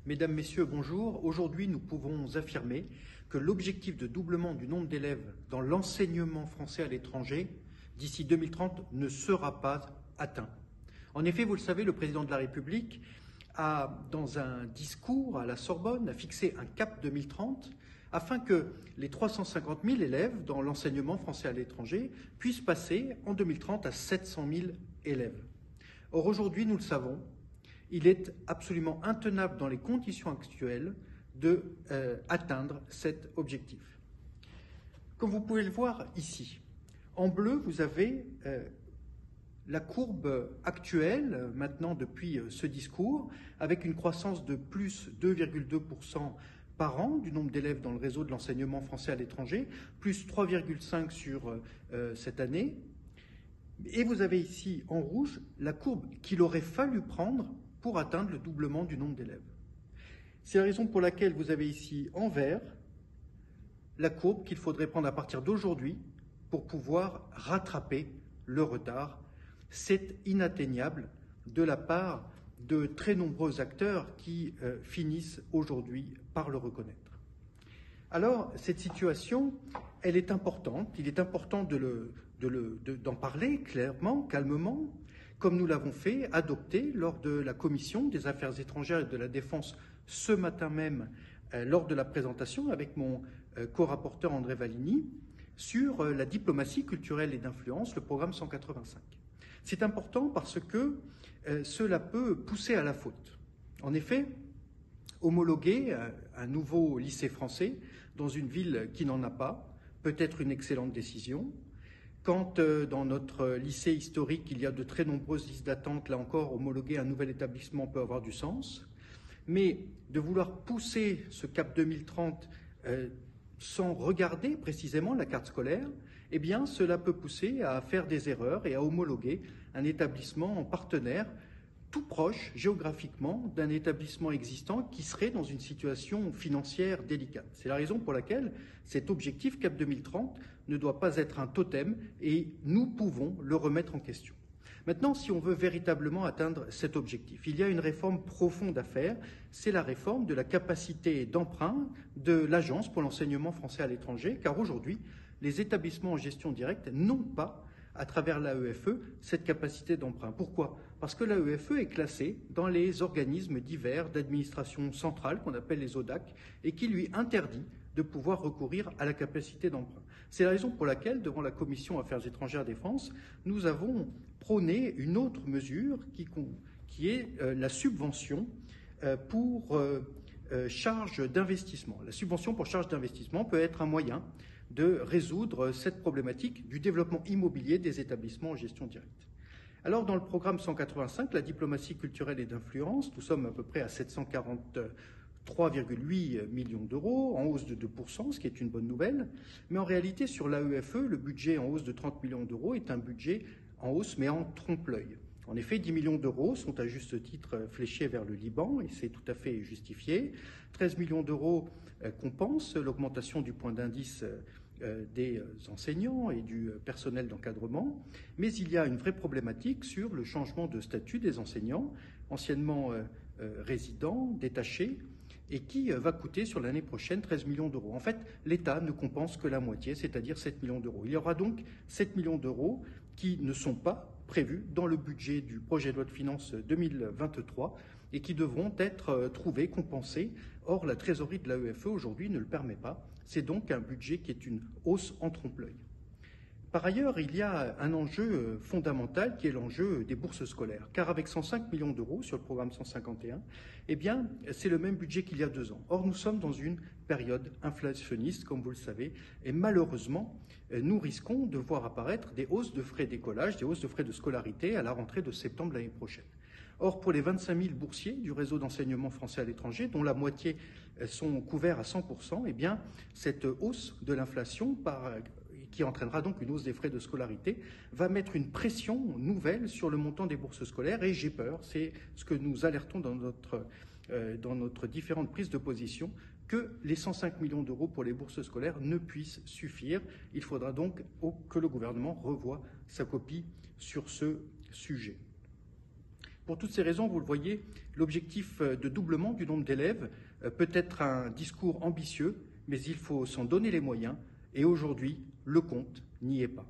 Mesdames, Messieurs, bonjour. Aujourd'hui, nous pouvons affirmer que l'objectif de doublement du nombre d'élèves dans l'enseignement français à l'étranger d'ici 2030 ne sera pas atteint. En effet, vous le savez, le président de la République a, dans un discours à la Sorbonne, a fixé un cap 2030 afin que les 350 000 élèves dans l'enseignement français à l'étranger puissent passer en 2030 à 700 000 élèves. Or, aujourd'hui, nous le savons, il est absolument intenable dans les conditions actuelles d'atteindre cet objectif. Comme vous pouvez le voir ici, en bleu, vous avez la courbe actuelle, maintenant depuis ce discours, avec une croissance de plus 2,2% par an du nombre d'élèves dans le réseau de l'enseignement français à l'étranger, plus 3,5% sur cette année. Et vous avez ici en rouge la courbe qu'il aurait fallu prendre pour atteindre le doublement du nombre d'élèves. C'est la raison pour laquelle vous avez ici en vert la courbe qu'il faudrait prendre à partir d'aujourd'hui pour pouvoir rattraper le retard. C'est inatteignable de la part de très nombreux acteurs qui finissent aujourd'hui par le reconnaître. Alors, cette situation, elle est importante. Il est important d'en parler clairement, calmement, comme nous l'avons fait adopter lors de la Commission des Affaires étrangères et de la Défense ce matin même, lors de la présentation avec mon co-rapporteur André Vallini, sur la diplomatie culturelle et d'influence, le programme 185. C'est important parce que cela peut pousser à la faute. En effet, homologuer un nouveau lycée français dans une ville qui n'en a pas peut être une excellente décision. Quand dans notre lycée historique, il y a de très nombreuses listes d'attente, là encore, homologuer un nouvel établissement peut avoir du sens. Mais de vouloir pousser ce cap 2030 sans regarder précisément la carte scolaire, eh bien, cela peut pousser à faire des erreurs et à homologuer un établissement en partenaire tout proche géographiquement d'un établissement existant qui serait dans une situation financière délicate. C'est la raison pour laquelle cet objectif CAP 2030 ne doit pas être un totem et nous pouvons le remettre en question. Maintenant, si on veut véritablement atteindre cet objectif, il y a une réforme profonde à faire, c'est la réforme de la capacité d'emprunt de l'Agence pour l'enseignement français à l'étranger, car aujourd'hui, les établissements en gestion directe n'ont pas, à travers l'AEFE, cette capacité d'emprunt. Pourquoi ? Parce que l'AEFE est classée dans les organismes divers d'administration centrale, qu'on appelle les ODAC, et qui lui interdit de pouvoir recourir à la capacité d'emprunt. C'est la raison pour laquelle, devant la Commission Affaires étrangères défense, nous avons prôné une autre mesure qui est la subvention pour charge d'investissement. La subvention pour charge d'investissement peut être un moyen de résoudre cette problématique du développement immobilier des établissements en gestion directe. Alors, dans le programme 185, la diplomatie culturelle et d'influence, nous sommes à peu près à 743,8 millions d'euros, en hausse de 2%, ce qui est une bonne nouvelle. Mais en réalité, sur l'AEFE, le budget en hausse de 30 millions d'euros est un budget en hausse, mais en trompe-l'œil. En effet, 10 millions d'euros sont à juste titre fléchés vers le Liban, et c'est tout à fait justifié. 13 millions d'euros compensent l'augmentation du point d'indice des enseignants et du personnel d'encadrement, mais il y a une vraie problématique sur le changement de statut des enseignants, anciennement résidents, détachés, et qui va coûter sur l'année prochaine 13 millions d'euros. En fait, l'État ne compense que la moitié, c'est-à-dire 7 millions d'euros. Il y aura donc 7 millions d'euros qui ne sont pas prévus dans le budget du projet de loi de finances 2023 et qui devront être trouvés, compensés. Or, la trésorerie de l'AEFE aujourd'hui ne le permet pas. C'est donc un budget qui est une hausse en trompe-l'œil. Par ailleurs, il y a un enjeu fondamental qui est l'enjeu des bourses scolaires. Car avec 105 millions d'euros sur le programme 151, eh bien, c'est le même budget qu'il y a 2 ans. Or, nous sommes dans une période inflationniste, comme vous le savez, et malheureusement, nous risquons de voir apparaître des hausses de frais d'écolage, des hausses de frais de scolarité à la rentrée de septembre l'année prochaine. Or, pour les 25 000 boursiers du réseau d'enseignement français à l'étranger, dont la moitié sont couverts à 100%, eh bien, cette hausse de l'inflation, qui entraînera donc une hausse des frais de scolarité, va mettre une pression nouvelle sur le montant des bourses scolaires, et j'ai peur, c'est ce que nous alertons dans notre différentes prises de position, que les 105 millions d'euros pour les bourses scolaires ne puissent suffire. Il faudra donc que le gouvernement revoie sa copie sur ce sujet. Pour toutes ces raisons, vous le voyez, l'objectif de doublement du nombre d'élèves peut être un discours ambitieux, mais il faut s'en donner les moyens, et aujourd'hui, le compte n'y est pas.